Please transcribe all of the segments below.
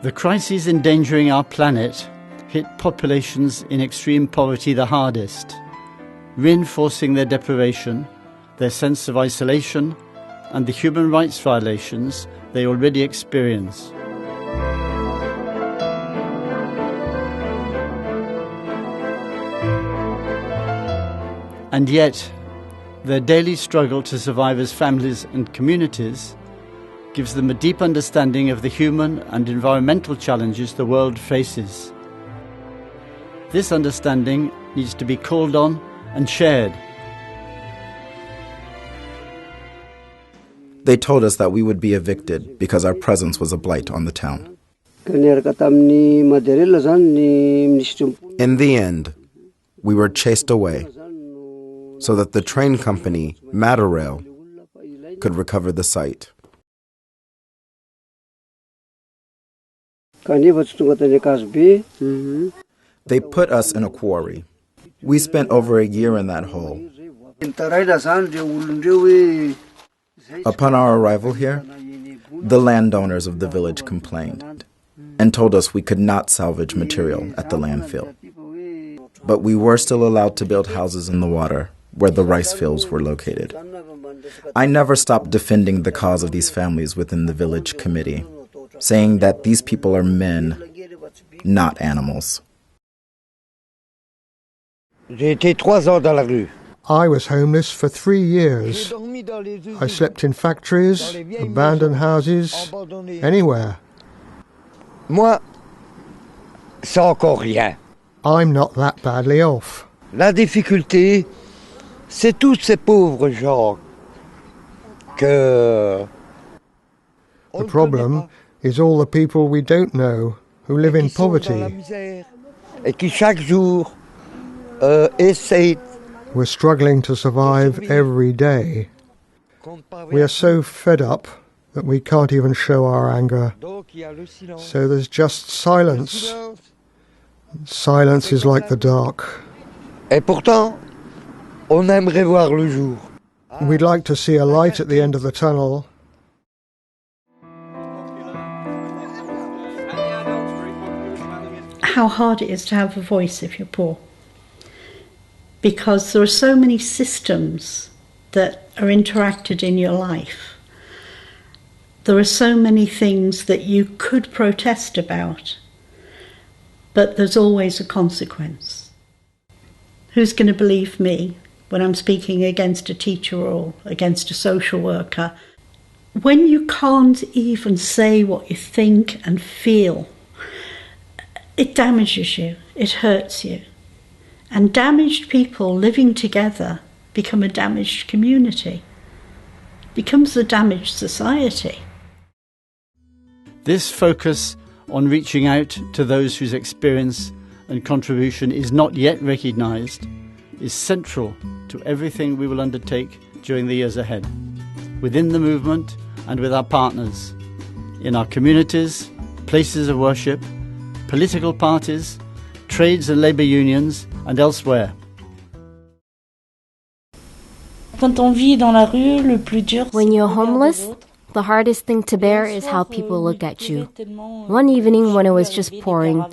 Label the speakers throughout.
Speaker 1: The crises endangering our planet hit populations in extreme poverty the hardest, reinforcing their deprivation, their sense of isolation, and the human rights violations they already experience. And yet, their daily struggle to survive as families and communities gives them a deep understanding of the human and environmental challenges the world faces. This understanding needs to be called on and shared.
Speaker 2: They told us that we would be evicted because our presence was a blight on the town. In the end, we were chased away so that the train company, Matterrail, could recover the site. They put us in a quarry. We spent over a year in that hole. Upon our arrival here, the landowners of the village complained and told us we could not salvage material at the landfill. But we were still allowed to build houses in the water where the rice fields were located. I never stopped defending the cause of these families within the village committee, saying that these people are men, not animals.
Speaker 3: I was homeless for 3 years. I slept in factories, abandoned houses, anywhere.
Speaker 4: Moi, c'est encore rien.
Speaker 3: I'm not that badly off.
Speaker 4: La difficulté, c'est tous ces pauvres gens que...
Speaker 3: The problem is all the people we don't know who live in poverty.
Speaker 4: Et qui chaque jour essayent.
Speaker 3: We're struggling to survive every day. We are so fed up that we can't even show our anger. So there's just silence. Silence is like the dark.
Speaker 4: Et pourtant, on aimerait voir le jour.
Speaker 3: We'd like to see a light at the end of the tunnel.
Speaker 5: How hard it is to have a voice if you're poor. Because there are so many systems that are interacted in your life. There are so many things that you could protest about, but there's always a consequence. Who's going to believe me when I'm speaking against a teacher or against a social worker? When you can't even say what you think and feel, it damages you, it hurts you. And damaged people living together become a damaged community, becomes a damaged society.
Speaker 1: This focus on reaching out to those whose experience and contribution is not yet recognised is central to everything we will undertake during the years ahead, within the movement and with our partners, in our communities, places of worship, political parties, trades and labour unions, and elsewhere.
Speaker 6: When you're homeless, the hardest thing to bear is how people look at you. One evening when it was just pouring,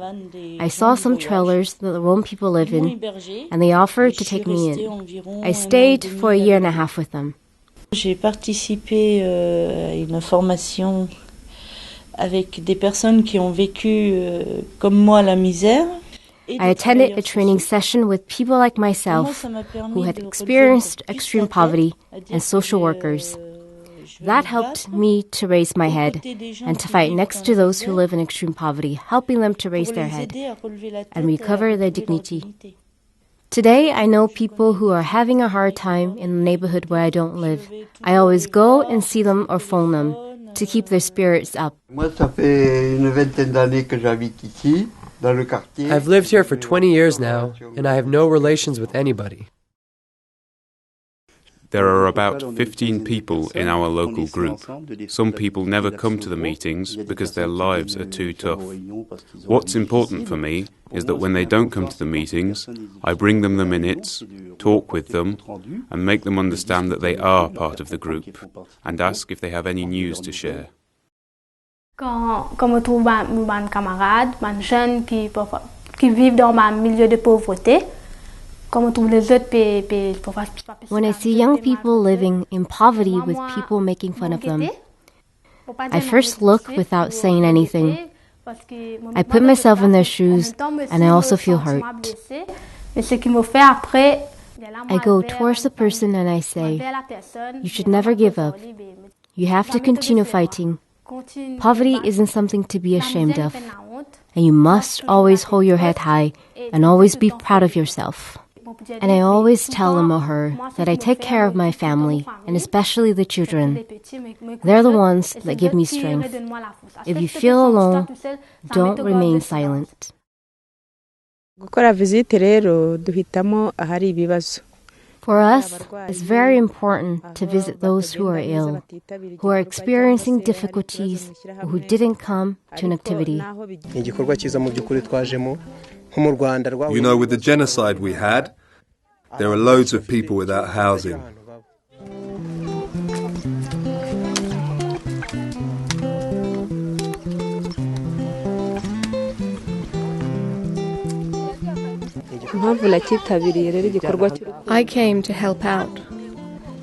Speaker 6: I saw some trailers that the Rome people live in, and they offered to take me in. I stayed for a year and a half with them.
Speaker 7: J'ai participé à une formation avec des personnes qui ont vécu comme moi la misère.
Speaker 6: I attended a training session with people like myself who had experienced extreme poverty and social workers. That helped me to raise my head and to fight next to those who live in extreme poverty, helping them to raise their head and recover their dignity. Today, I know people who are having a hard time in the neighborhood where I don't live. I always go and see them or phone them to keep their spirits up.
Speaker 4: Moi, ça fait une vingtaine d'années que j'habite ici.
Speaker 8: I've lived here for 20 years now, and I have no relations with anybody.
Speaker 9: There are about 15 people in our local group. Some people never come to the meetings because their lives are too tough. What's important for me is that when they don't come to the meetings, I bring them the minutes, talk with them, and make them understand that they are part of the group, and ask if they have any news to share.
Speaker 10: Quand me trouve mes camarades, mes jeunes qui vivent dans un milieu de pauvreté,
Speaker 6: when I see young people living in poverty with people making fun of them, I first look without saying anything. I put myself in their shoes and I also feel hurt. I go towards the person and I say, you should never give up. You have to continue fighting. Poverty isn't something to be ashamed of. And you must always hold your head high and always be proud of yourself. And I always tell him or her that I take care of my family, and especially the children. They're the ones that give me strength. If you feel alone, don't remain silent. For us, it's very important to visit those who are ill, who are experiencing difficulties, or who didn't come to an activity.
Speaker 11: You know, with the genocide we had, there are loads of people without housing.
Speaker 12: I came to help out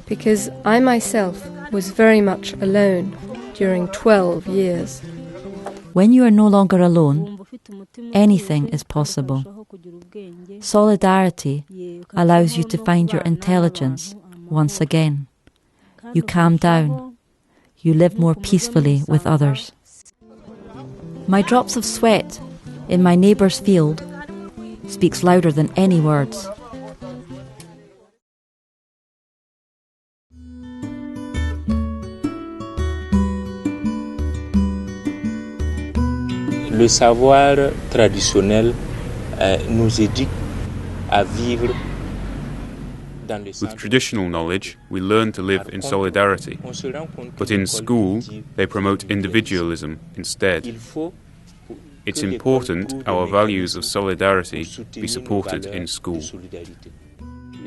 Speaker 12: because I myself was very much alone during 12 years.
Speaker 13: When you are no longer alone, anything is possible. Solidarity allows you to find your intelligence once again. You calm down. You live more peacefully with others. My drops of sweat in my neighbour's field speaks louder than any words.
Speaker 14: Le savoir traditionnel nous éduque à vivre dans le
Speaker 9: With traditional knowledge, we learn to live in solidarity. But in school, they promote individualism instead. It's important our values of solidarity be supported in school.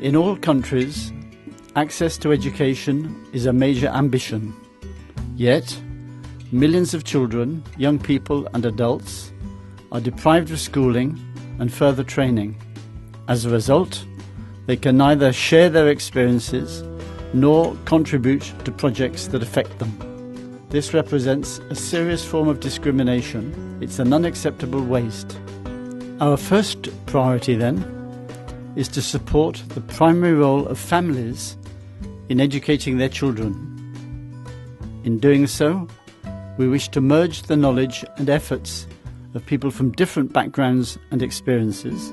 Speaker 1: In all countries, access to education is a major ambition. Yet, millions of children, young people and adults are deprived of schooling and further training. As a result, they can neither share their experiences nor contribute to projects that affect them. This represents a serious form of discrimination. It's an unacceptable waste. Our first priority, then, is to support the primary role of families in educating their children. In doing so, we wish to merge the knowledge and efforts of people from different backgrounds and experiences.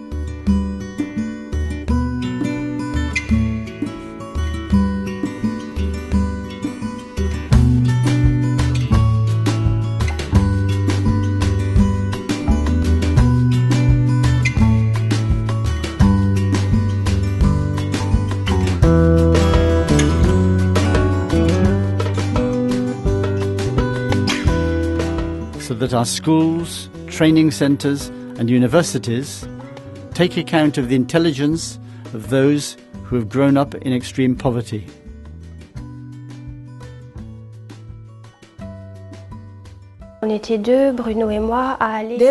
Speaker 1: So that our schools, training centres and universities take account of the intelligence of those who have grown up in extreme poverty.
Speaker 15: There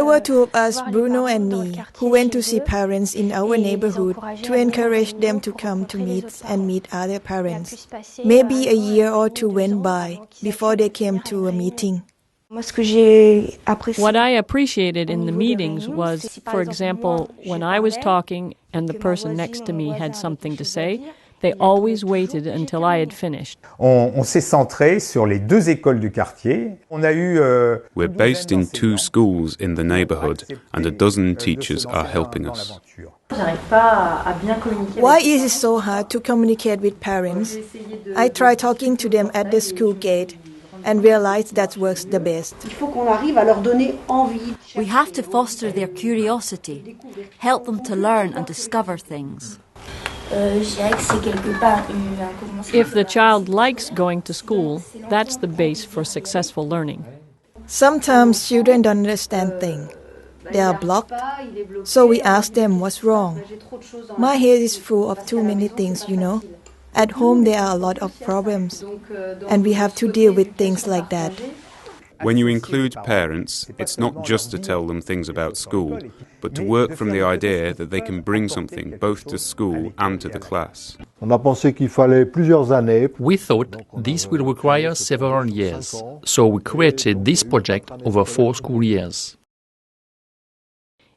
Speaker 15: were two of us, Bruno and me, who went to see parents in our neighborhood to encourage them to come to meet and meet other parents. Maybe a year or two went by before they came to a meeting.
Speaker 16: What I appreciated in the meetings was, for example, when I was talking and the person next to me had something to say, they always waited until I had finished.
Speaker 17: On s'est centré sur les deux écoles du quartier.
Speaker 9: We're based in 2 schools in the neighborhood, and a dozen teachers are helping us.
Speaker 15: Why is it so hard to communicate with parents? I try talking to them at the school gate and realize that works the best.
Speaker 13: We have to foster their curiosity, help them to learn and discover things.
Speaker 16: If the child likes going to school, that's the base for successful learning.
Speaker 15: Sometimes children don't understand things. They are blocked, so we ask them what's wrong. My head is full of too many things, you know. At home there are a lot of problems, and we have to deal with things like that.
Speaker 9: When you include parents, it's not just to tell them things about school, but to work from the idea that they can bring something both to school and to the class.
Speaker 18: We thought this will require several years, so we created this project over 4 school years.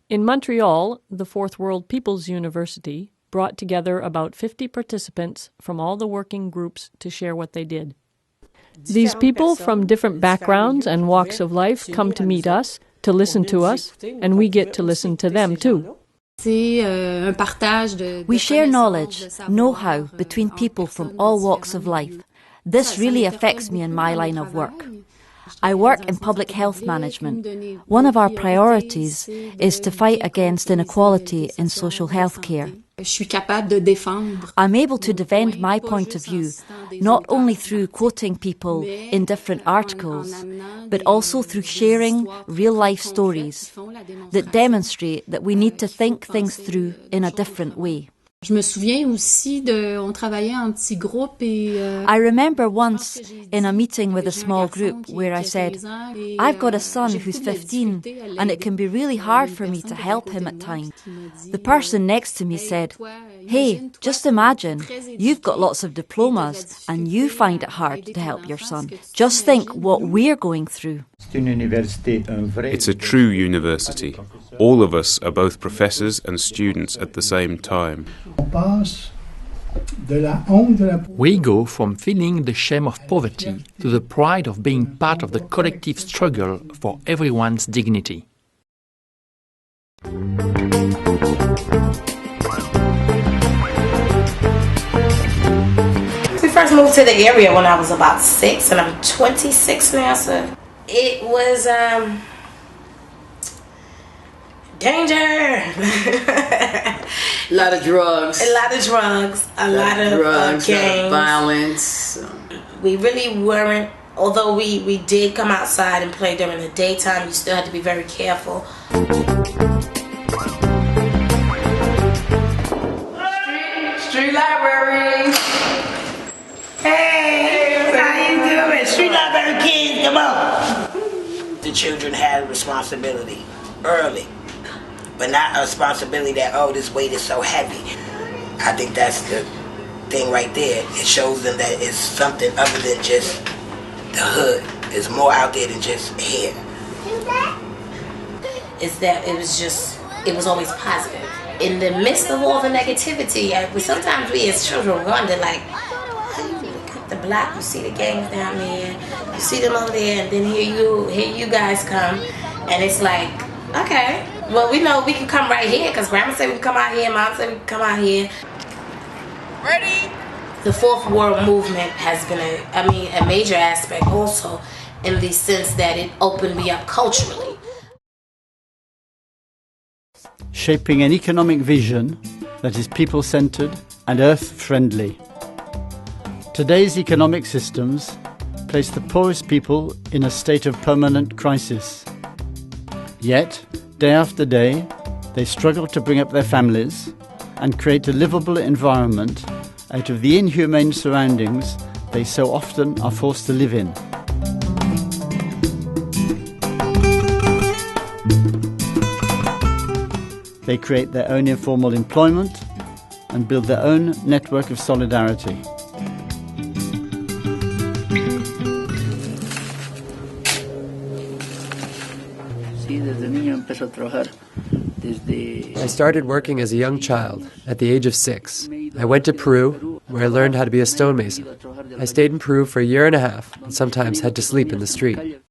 Speaker 16: In Montreal, the Fourth World People's University brought together about 50 participants from all the working groups to share what they did. These people from different backgrounds and walks of life come to meet us, to listen to us, and we get to listen to them too.
Speaker 13: We share knowledge, know-how between people from all walks of life. This really affects me in my line of work. I work in public health management. One of our priorities is to fight against inequality in social health care. I'm able to defend my point of view, not only through quoting people in different articles, but also through sharing real-life stories that demonstrate that we need to think things through in a different way. I remember once in a meeting with a small group where I said, I've got a son who's 15 and it can be really hard for me to help him at times. The person next to me said, hey, just imagine, you've got lots of diplomas and you find it hard to help your son. Just think what we're going through.
Speaker 9: It's a true university. All of us are both professors and students at the same time.
Speaker 18: We go from feeling the shame of poverty to the pride of being part of the collective struggle for everyone's dignity.
Speaker 19: We first moved to the area when I was about 6, and I'm 26 now, so it was danger.
Speaker 20: A lot of drugs.
Speaker 19: A lot of drugs. A lot of gangs.
Speaker 20: Violence.
Speaker 19: We really weren't, although we did come outside and play during the daytime, you still had to be very careful.
Speaker 20: Street library.
Speaker 19: Hey, how you doing? Street library kids, come on.
Speaker 21: The children had responsibility early, but not a responsibility that, oh, this weight is so heavy. I think that's the thing right there. It shows them that it's something other than just the hood. It's more out there than just here.
Speaker 19: It's that it was always positive. In the midst of all the negativity, sometimes we as children wonder, like, how you look at the block, you see the gangs down there, you see them over there, and then here you guys come, and it's like, okay, well, we know we can come right here, because Grandma said we can come out here, Mom said we can come out here.
Speaker 20: Ready?
Speaker 19: The Fourth World movement has been a major aspect also, in the sense that it opened me up culturally.
Speaker 1: Shaping an economic vision that is people-centred and earth-friendly. Today's economic systems place the poorest people in a state of permanent crisis. Yet, day after day, they struggle to bring up their families and create a livable environment out of the inhumane surroundings they so often are forced to live in. They create their own informal employment and build their own network of solidarity.
Speaker 8: I started working as a young child, at the age of 6. I went to Peru, where I learned how to be a stonemason. I stayed in Peru for a year and a half, and sometimes had to sleep in the street.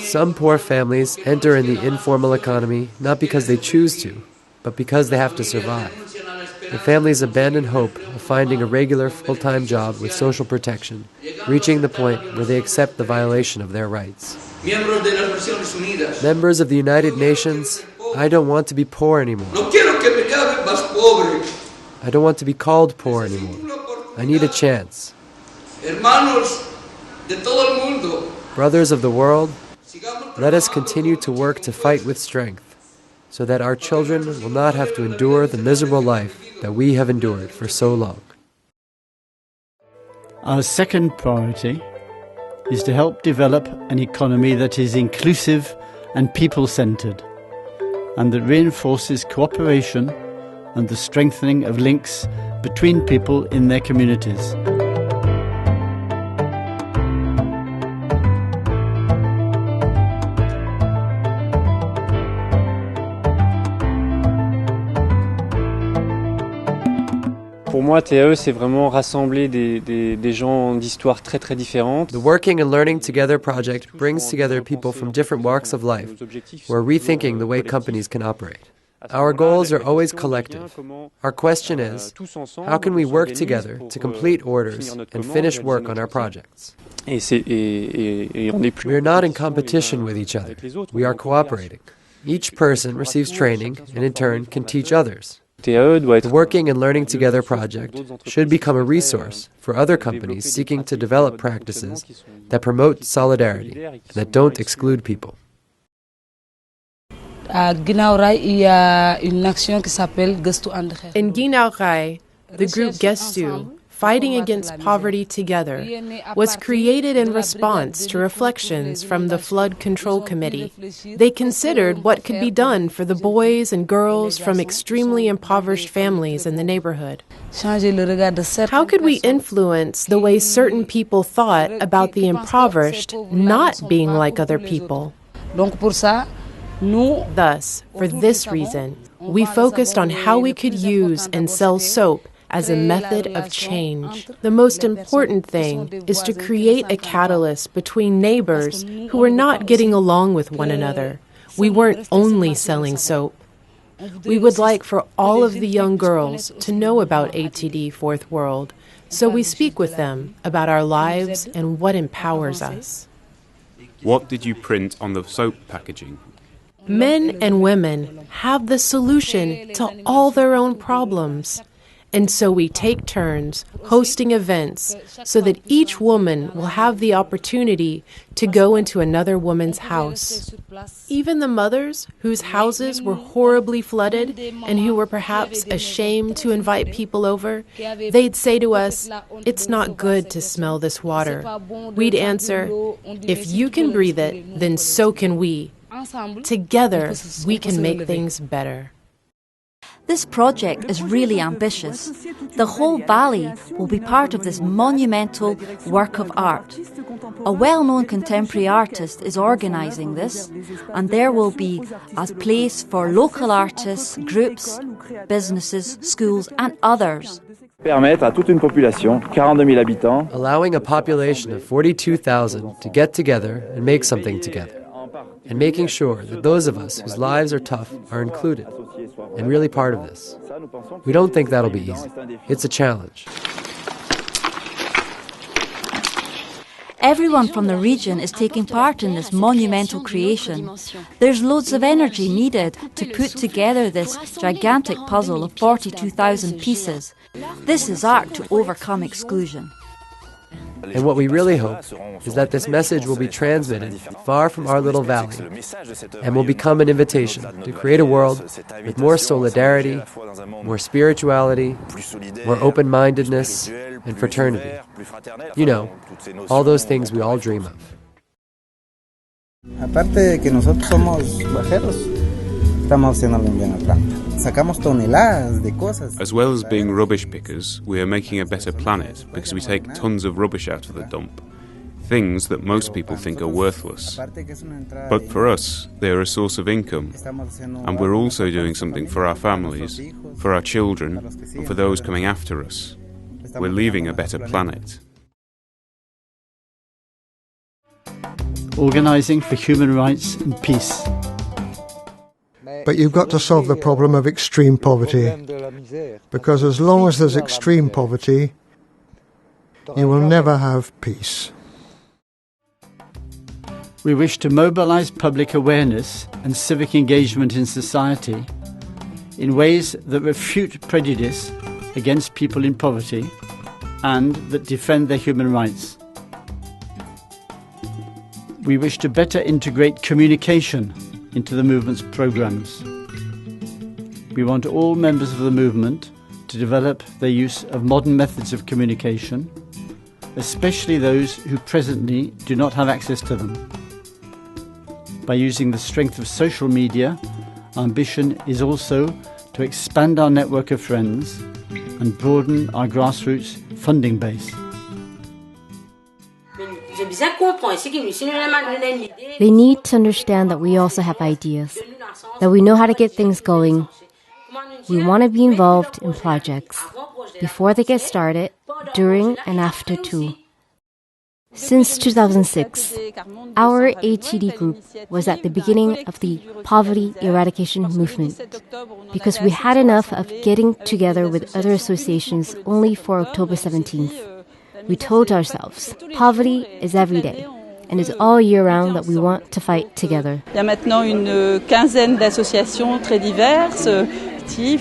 Speaker 8: Some poor families enter in the informal economy not because they choose to, but because they have to survive. The families abandon hope of finding a regular full-time job with social protection, reaching the point where they accept the violation of their rights. Members of the United Nations, I don't want to be poor anymore. I don't want to be called poor anymore. I need a chance. Brothers of the world, let us continue to work to fight with strength, so that our children will not have to endure the miserable life that we have endured for so long.
Speaker 1: Our second priority is to help develop an economy that is inclusive and people-centred, and that reinforces cooperation and the strengthening of links between people in their communities.
Speaker 2: Pour moi, TAE, c'est vraiment rassembler des gens d'histoires très très différentes.
Speaker 8: The Working and Learning Together project brings together people from different walks of life who are rethinking the way companies can operate. Our goals are always collective. Our question is, how can we work together to complete orders and finish work on our projects? We are not in competition with each other. We are cooperating. Each person receives training and in turn can teach others. The Working and Learning Together project should become a resource for other companies seeking to develop practices that promote solidarity and that don't exclude people.
Speaker 22: In Guinaw Rai, the group Gestu, Fighting Against Poverty Together, was created in response to reflections from the Flood Control Committee. They considered what could be done for the boys and girls from extremely impoverished families in the neighborhood. How could we influence the way certain people thought about the impoverished not being like other people? Thus, for this reason, we focused on how we could use and sell soap as a method of change. The most important thing is to create a catalyst between neighbors who were not getting along with one another. We weren't only selling soap. We would like for all of the young girls to know about ATD Fourth World, so we speak with them about our lives and what empowers us.
Speaker 9: What did you print on the soap packaging?
Speaker 22: Men and women have the solution to all their own problems. And so we take turns hosting events so that each woman will have the opportunity to go into another woman's house. Even the mothers whose houses were horribly flooded and who were perhaps ashamed to invite people over, they'd say to us, "It's not good to smell this water." We'd answer, "If you can breathe it, then so can we. Together, we can make things better."
Speaker 13: This project is really ambitious. The whole valley will be part of this monumental work of art. A well-known contemporary artist is organising this, and there will be a place for local artists, groups, businesses, schools and others.
Speaker 23: Permettre à toute une population, 42 000 habitants,
Speaker 8: allowing a population of 42,000 to get together and make something together, and making sure that those of us whose lives are tough are included and really part of this. We don't think that'll be easy. It's a challenge.
Speaker 13: Everyone from the region is taking part in this monumental creation. There's loads of energy needed to put together this gigantic puzzle of 42,000 pieces. This is art to overcome exclusion.
Speaker 8: And what we really hope is that this message will be transmitted far from our little valley and will become an invitation to create a world with more solidarity, more spirituality, more open-mindedness, and fraternity. You know, all those things we all dream of.
Speaker 24: Aparte de que nosotros somos bajeros, estamos haciéndole un bien al planeta. Sacamos toneladas de cosas.
Speaker 9: As well as being rubbish pickers, we are making a better planet because we take tons of rubbish out of the dump. Things that most people think are worthless. But for us, they are a source of income. And we're also doing something for our families, for our children, and for those coming after us. We're leaving a better planet.
Speaker 1: Organising for human rights and peace.
Speaker 3: But you've got to solve the problem of extreme poverty, because as long as there's extreme poverty, you will never have peace.
Speaker 1: We wish to mobilise public awareness and civic engagement in society in ways that refute prejudice against people in poverty and that defend their human rights. We wish to better integrate communication into the movement's programmes. We want all members of the movement to develop their use of modern methods of communication especially those who presently do not have access to them. By using the strength of social media, our ambition is also to expand our network of friends and broaden our grassroots funding base.
Speaker 6: They need to understand that we also have ideas, that we know how to get things going. We want to be involved in projects, before they get started, during and after too. Since 2006, our ATD group was at the beginning of the poverty eradication movement because we had enough of getting together with other associations only for October 17th. We told ourselves, poverty is every day, and it's all year round that we want to fight together.
Speaker 4: Il y a maintenant une quinzaine d'associations très diverses.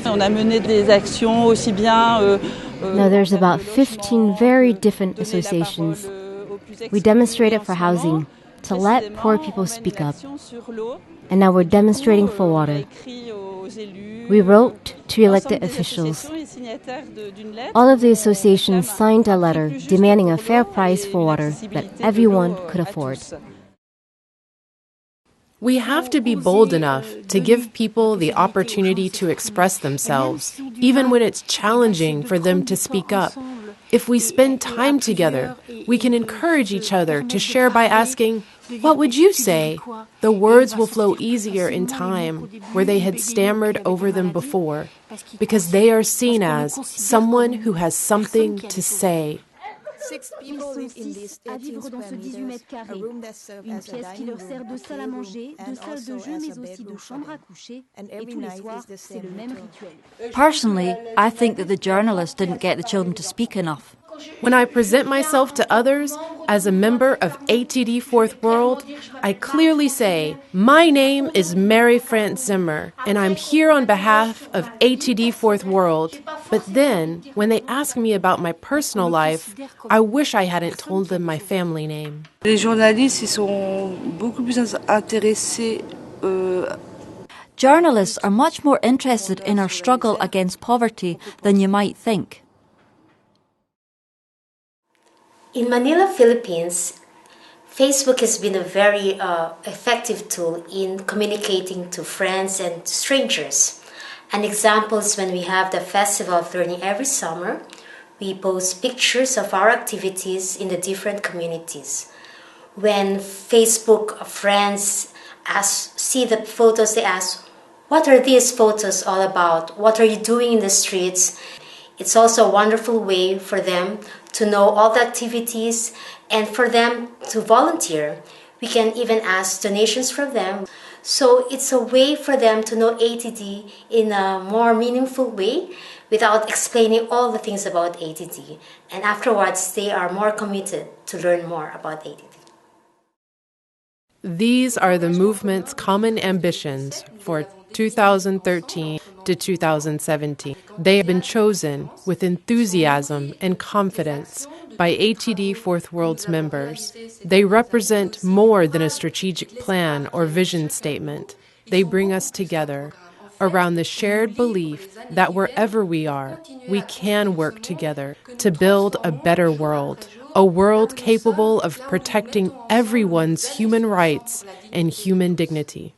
Speaker 4: On a mené des actions aussi bien.
Speaker 6: Now there's about 15 very different associations. We demonstrated for housing, to let poor people speak up. And now we're demonstrating for water. We wrote to elected officials. All of the associations signed a letter demanding a fair price for water that everyone could afford.
Speaker 22: We have to be bold enough to give people the opportunity to express themselves, even when it's challenging for them to speak up. If we spend time together, we can encourage each other to share by asking, "What would you say?" The words will flow easier in time where they had stammered over them before, because they are seen as someone who has something to say.
Speaker 5: 6 people live in this 18 square meters, a room that serves as a dining room, a playroom, and also as a bedroom for them. And every night is the same ritual.
Speaker 13: Personally, I think that the journalists didn't get the children to speak enough.
Speaker 22: When I present myself to others as a member of ATD Fourth World, I clearly say, my name is Mary France Zimmer, and I'm here on behalf of ATD Fourth World. But then, when they ask me about my personal life, I wish I hadn't told them my family name.
Speaker 4: Les journalistes, ils sont beaucoup plus intéressés.
Speaker 13: Journalists are much more interested in our struggle against poverty than you might think.
Speaker 19: In Manila, Philippines, Facebook has been a very effective tool in communicating to friends and strangers. An example is when we have the Festival of Learning every summer, we post pictures of our activities in the different communities. When Facebook friends see the photos, they ask, what are these photos all about? What are you doing in the streets? It's also a wonderful way for them to know all the activities and for them to volunteer. We can even ask donations from them. So it's a way for them to know ATD in a more meaningful way without explaining all the things about ATD. And afterwards, they are more committed to learn more about ATD.
Speaker 22: These are the movement's common ambitions for 2013 to 2017. They have been chosen with enthusiasm and confidence by ATD Fourth World's members. They represent more than a strategic plan or vision statement. They bring us together around the shared belief that wherever we are, we can work together to build a better world, a world capable of protecting everyone's human rights and human dignity.